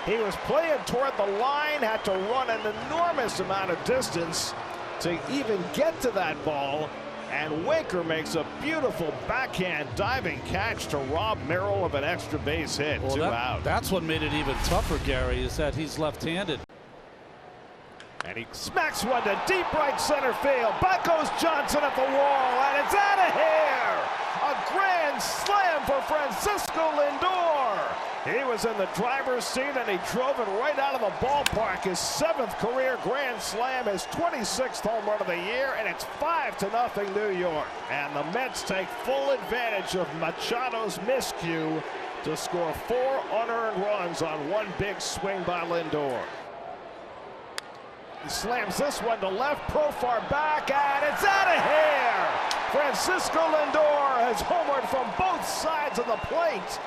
He was playing toward the line, had to run an enormous amount of distance to even get to that ball. And Winker makes a beautiful backhand diving catch to rob Merrill of an extra base hit. Well, 2 out. That's what made it even tougher, Gary, is that he's left-handed. And he smacks one to deep right center field. Back goes Johnson at the wall, and it's out of here. A grand slam for Francisco Lindor. He was in the driver's seat, and he drove it right out of the ballpark. His 7th career grand slam, his 26th home run of the year, and it's 5-0 New York. And the Mets take full advantage of Machado's miscue to score 4 unearned runs on one big swing by Lindor. He slams this one to left, Profar back, and it's out of here! Francisco Lindor has homered from both sides of the plate,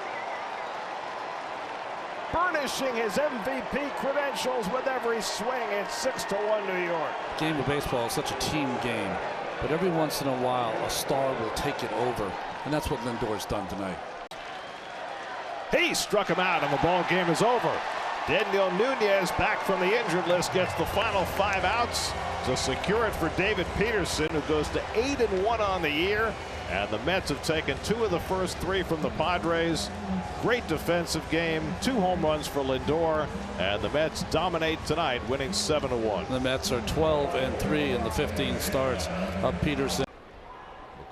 burnishing his MVP credentials with every swing. It's 6-1 New York. Game of baseball is such a team game, but every once in a while a star will take it over, and that's what Lindor's done tonight. He struck him out, and the ball game is over. Daniel Nunez, back from the injured list, gets the final 5 outs to secure it for David Peterson, who goes to 8-1 on the year. And the Mets have taken 2 of the first 3 from the Padres. Great defensive game, 2 home runs for Lindor, and the Mets dominate tonight, winning 7-1. The Mets are 12-3 in the 15 starts of Peterson.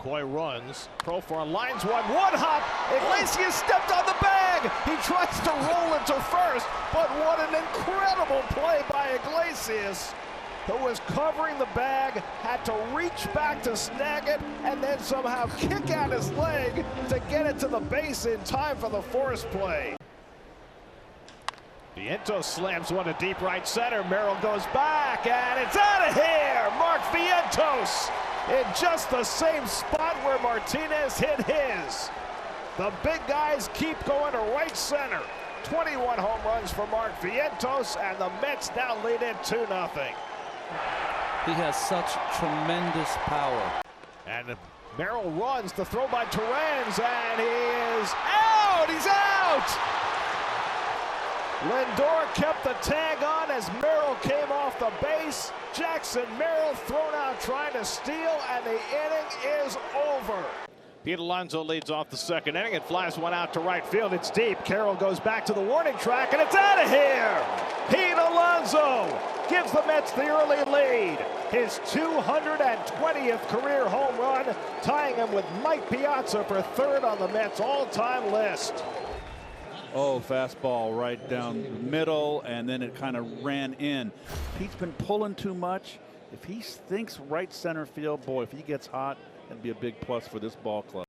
McCoy runs. Profar lines one hop. Iglesias stepped on the bag. He tries to roll it to first, but what an incredible play by Iglesias, who was covering the bag, had to reach back to snag it, and then somehow kick out his leg to get it to the base in time for the force play. Vientos slams one to deep right center. Merrill goes back, and it's out of here. Mark Vientos in just the same spot where Martinez hit his. The big guys keep going to right center. 21 home runs for Mark Vientos, and the Mets now lead it 2-0. He has such tremendous power. And Merrill runs, the throw by Torrens, and he is out! He's out! Lindor kept the tag on as Merrill came off the base. Jackson Merrill thrown out trying to steal, and the inning is over. Pete Alonso leads off the second inning. It flies one out to right field. It's deep. Carroll goes back to the warning track, and it's out of here. Pete Alonso gives the Mets the early lead. His 220th career home run, tying him with Mike Piazza for third on the Mets all-time list. Oh, fastball right down the middle, and then it kind of ran in. Pete's been pulling too much. If he thinks right center field, boy, if he gets hot, that'd be a big plus for this ball club.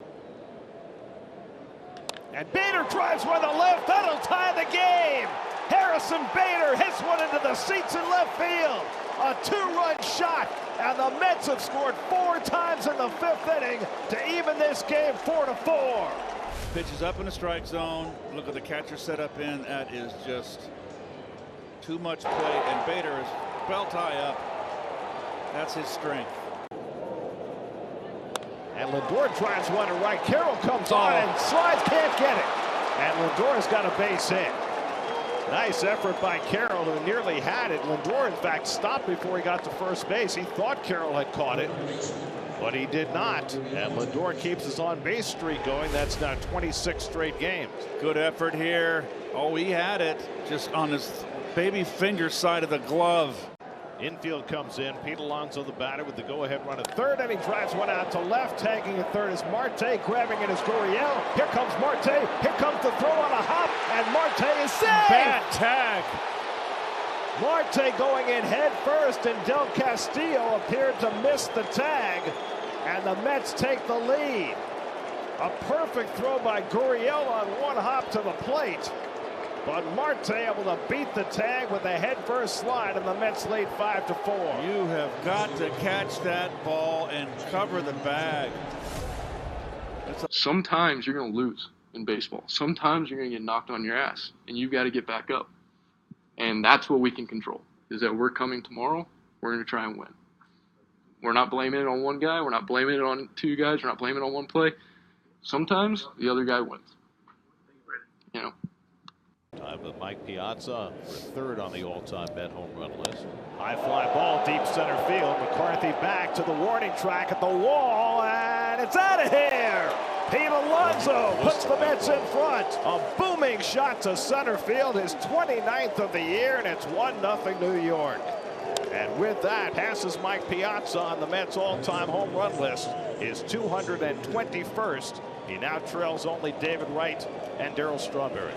And Bader drives one to left. That'll tie the game. Harrison Bader hits one into the seats in left field. A two-run shot, and the Mets have scored 4 times in the 5th inning to even this game 4-4. Pitch is up in the strike zone. Look at the catcher set up in. That is just too much play, and Bader is belt high up. That's his strength. And Lindor drives one to right. Carroll comes on and slides, can't get it. And Lindor's got a base hit. Nice effort by Carroll, who nearly had it. Lindor, in fact, stopped before he got to first base. He thought Carroll had caught it, but he did not. And Lindor keeps his on-base streak going. That's now 26 straight games. Good effort here. Oh, he had it just on his baby finger side of the glove. Infield comes in. Pete Alonso, the batter, with the go-ahead run at third, and he drives one out to left. Tagging at third is Marte. Grabbing it is Gurriel. Here comes Marte. Here comes the throw on a hop, and Marte is safe. Bad tag. Marte going in head first, and Del Castillo appeared to miss the tag, and the Mets take the lead. A perfect throw by Gurriel on one hop to the plate. But Marte able to beat the tag with a head-first slide, and the Mets lead 5-4. You have got to catch that ball and cover the bag. Sometimes you're going to lose in baseball. Sometimes you're going to get knocked on your ass, and you've got to get back up. And that's what we can control, is that we're coming tomorrow, we're going to try and win. We're not blaming it on one guy. We're not blaming it on 2 guys. We're not blaming it on one play. Sometimes the other guy wins. You know. Time with Mike Piazza for third on the all-time Met home run list. High fly ball, deep center field. McCarthy back to the warning track at the wall, and it's out of here. Pete Alonso puts the Mets in front. A booming shot to center field, his 29th of the year, and it's 1-0 New York. And with that, passes Mike Piazza on the Mets all-time home run list, his 221st. He now trails only David Wright and Darryl Strawberry.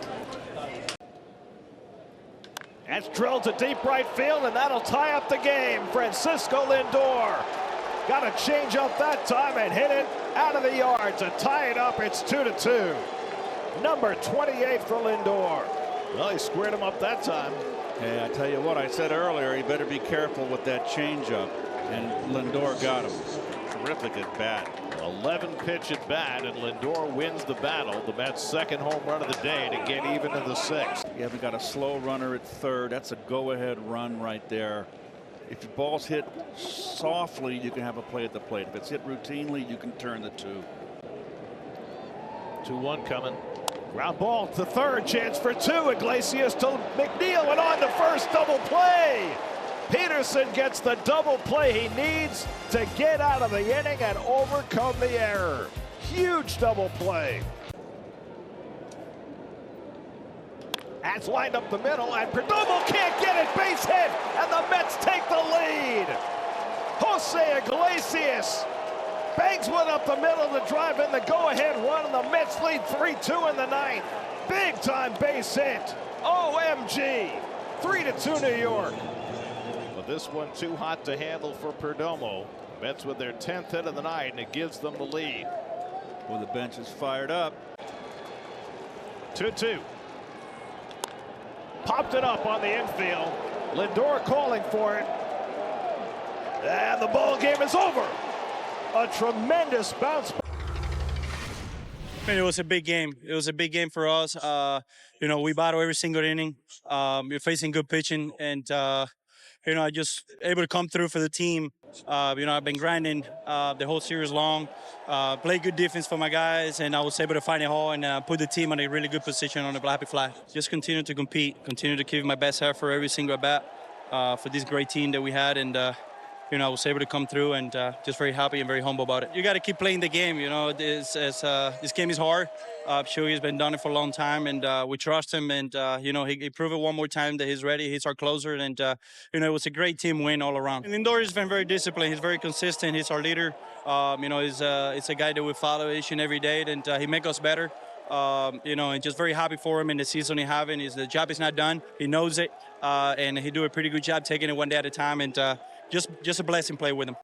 That's drilled to deep right field, and that'll tie up the game. Francisco Lindor got a change up that time and hit it out of the yard to tie it up. It's 2-2. Number 28 for Lindor. Well, he squared him up that time. Hey, I tell you what, I said earlier, you better be careful with that changeup, and Lindor got him. Terrific at bat. 11 pitch at bat, and Lindor wins the battle. The Mets' second home run of the day to get even to the 6th. You haven't got a slow runner at third. That's a go-ahead run right there. If your ball's hit softly, you can have a play at the plate. If it's hit routinely, you can turn the 2. 2-1 coming. Ground ball to third, chance for 2. Iglesias to McNeil and on to first, double play. Peterson gets the double play he needs to get out of the inning and overcome the error. Huge double play. That's lined up the middle, and Perdomo can't get it. Base hit, and the Mets take the lead. Jose Iglesias bangs one up the middle to drive in the go-ahead run, and the Mets lead 3-2 in the 9th. Big-time base hit. OMG. 3-2 New York. This one too hot to handle for Perdomo. Mets with their 10th hit of the night, and it gives them the lead. Well, the bench is fired up. 2-2. Popped it up on the infield. Lindor calling for it. And the ball game is over. A tremendous bounce. It was a big game. It was a big game for us. You know, we battle every single inning. We're facing good pitching, and I just able to come through for the team. I've been grinding the whole series long, played good defense for my guys, and I was able to find a hole and put the team in a really good position on the happy fly. Just continue to compete, continue to give my best effort every single at bat for this great team that we had, and I was able to come through, and just very happy and very humble about it. You got to keep playing the game. This game is hard. Sure, he's been done it for a long time, and we trust him. And he proved it one more time that he's ready. He's our closer, and it was a great team win all around. And Lindor has been very disciplined. He's very consistent. He's our leader. He's a guy that we follow each and every day, and he makes us better. And just very happy for him in the season he's having. The job is not done. He knows it, and he do a pretty good job taking it one day at a time. And just a blessing play with him.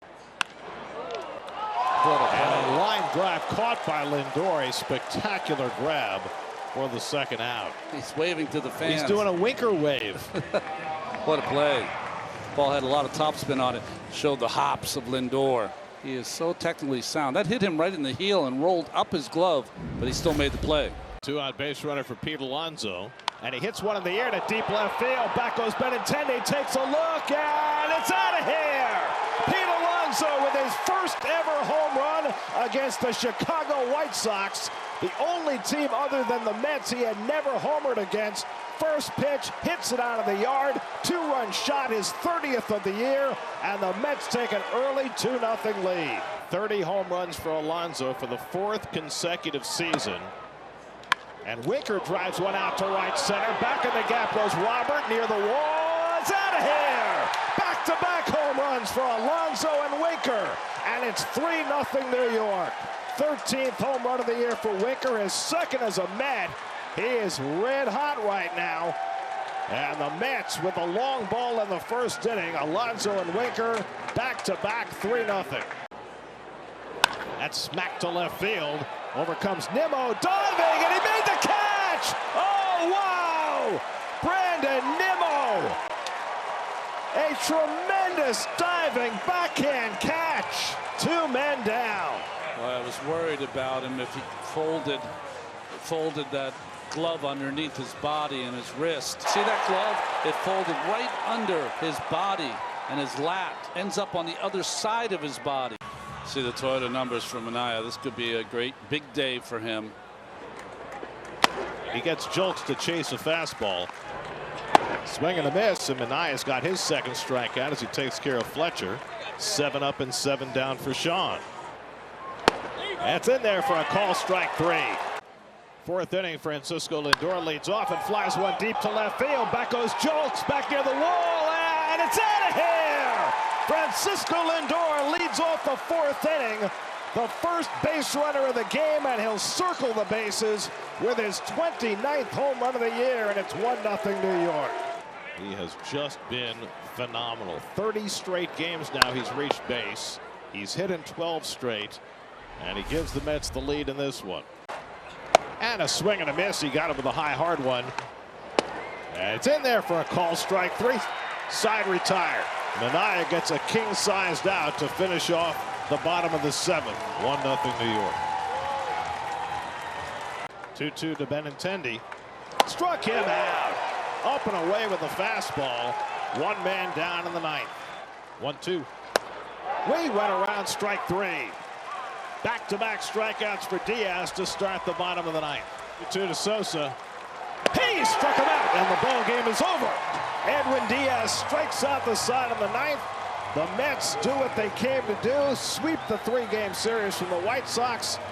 And a line drive caught by Lindor, a spectacular grab for the second out. He's waving to the fans. He's doing a winker wave. What a play. Ball had a lot of topspin on it. Showed the hops of Lindor. He is so technically sound. That hit him right in the heel and rolled up his glove, but he still made the play. Two-out base runner for Pete Alonso. And he hits one in the air to deep left field. Back goes Benintendi, takes a look, and it's out of here! Pete Alonso with his first ever home run against the Chicago White Sox. The only team other than the Mets he had never homered against. First pitch, hits it out of the yard. Two-run shot, his 30th of the year. And the Mets take an early 2-0 lead. 30 home runs for Alonso for the 4th consecutive season. And Winker drives one out to right center. Back in the gap goes Robert near the wall. It's out of here! Back-to-back home runs for Alonso and Winker. And it's 3-0 New York. 13th home run of the year for Winker. His second as a Met. He is red hot right now. And the Mets with a long ball in the first inning. Alonso and Winker back-to-back 3-0. That's smacked to left field. Over comes Nimmo diving, and he made the catch! Oh, wow! Brandon Nimmo! A tremendous diving backhand catch. 2 men down. Well, I was worried about him if he folded that glove underneath his body and his wrist. See that glove? It folded right under his body, and his lat ends up on the other side of his body. See the Toyota numbers from Maniah. This could be a great big day for him. He gets Jolks to chase a fastball. Swing and a miss, and Maniah's got his second strikeout as he takes care of Fletcher. 7 up and 7 down for Sean. That's in there for a call, strike 3. 4th inning, Francisco Lindor leads off and flies one deep to left field. Back goes Jolks, back near the wall, and it's out of here! Francisco Lindor leads off the 4th inning, the first base runner of the game, and he'll circle the bases with his 29th home run of the year, and it's 1-0 New York. He has just been phenomenal. 30 straight games now he's reached base. He's hit in 12 straight, and he gives the Mets the lead in this one. And a swing and a miss. He got him with a high, hard one. And it's in there for a call, strike 3. Side retired. Maniah gets a king-sized out to finish off the bottom of the 7th. 1-0 New York. 2-2 to Benintendi. Struck him out. Up and away with the fastball. 1 man down in the 9th. 1-2. We went around, strike 3. Back-to-back strikeouts for Diaz to start the bottom of the 9th. 2 to Sosa. He struck him out, and the ball game is over. Edwin Diaz strikes out the side of the 9th. The Mets do what they came to do, sweep the 3-game series from the White Sox.